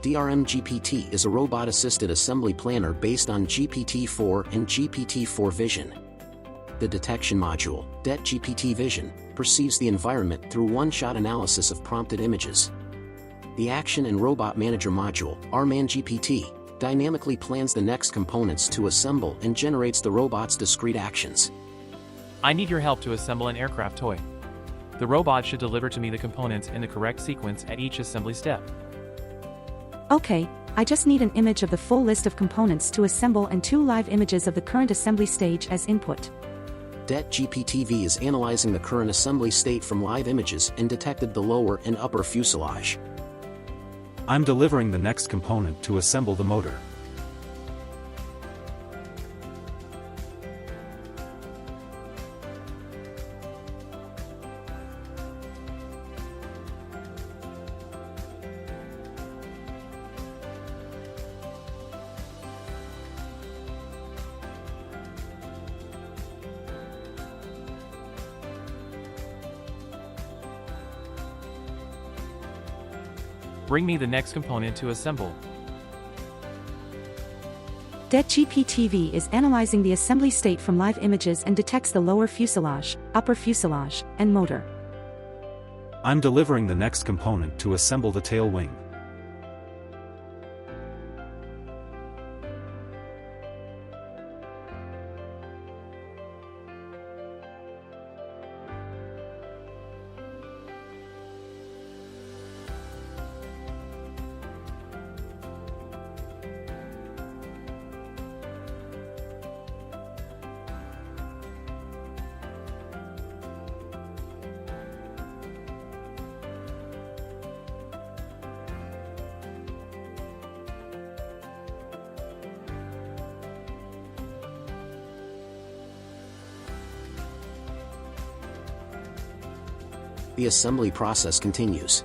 D-RMGPT is a robot-assisted assembly planner based on GPT-4 and GPT-4 vision. The detection module, DetGPT-Vision, perceives the environment through one-shot analysis of prompted images. The Action and Robot Manager module, R-ManGPT, dynamically plans the next components to assemble and generates the robot's discrete actions. I need your help to assemble an aircraft toy. The robot should deliver to me the components in the correct sequence at each assembly step. Okay, I just need an image of the full list of components to assemble and 2 live images of the current assembly stage as input. DetGPT-V is analyzing the current assembly state from live images and detected the lower and upper fuselage. I'm delivering the next component to assemble the motor. Bring me the next component to assemble. DetGPT-V is analyzing the assembly state from live images and detects the lower fuselage, upper fuselage, and motor. I'm delivering the next component to assemble the tail wing. The assembly process continues.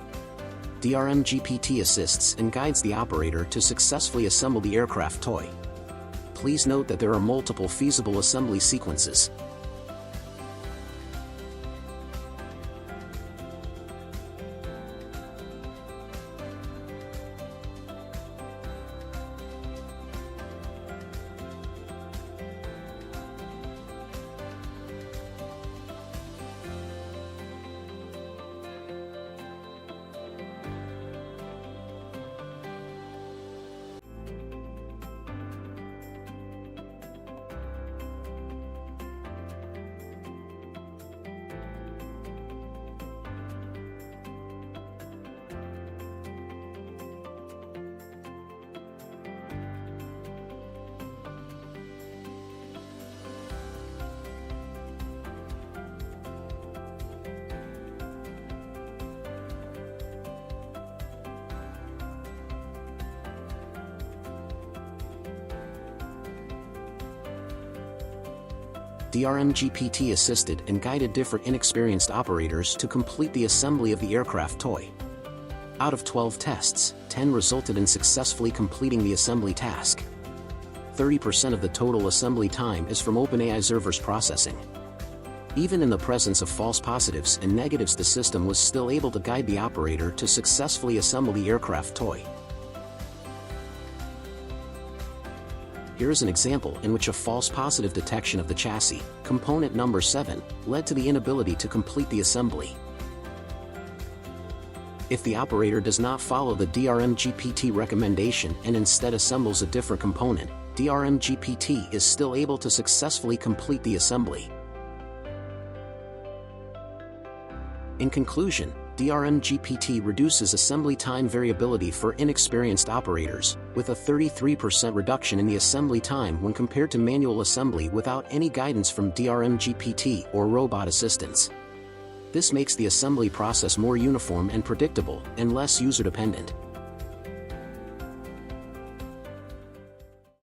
D-RMGPT assists and guides the operator to successfully assemble the aircraft toy. Please note that there are multiple feasible assembly sequences. D-RMGPT assisted and guided different inexperienced operators to complete the assembly of the aircraft toy. Out of 12 tests, 10 resulted in successfully completing the assembly task. 30% of the total assembly time is from OpenAI servers processing. Even in the presence of false positives and negatives, the system was still able to guide the operator to successfully assemble the aircraft toy. Here is an example in which a false positive detection of the chassis, component number 7, led to the inability to complete the assembly. If the operator does not follow the D-RMGPT recommendation and instead assembles a different component, D-RMGPT is still able to successfully complete the assembly. In conclusion, D-RMGPT reduces assembly time variability for inexperienced operators, with a 33% reduction in the assembly time when compared to manual assembly without any guidance from D-RMGPT or robot assistance. This makes the assembly process more uniform and predictable, and less user-dependent.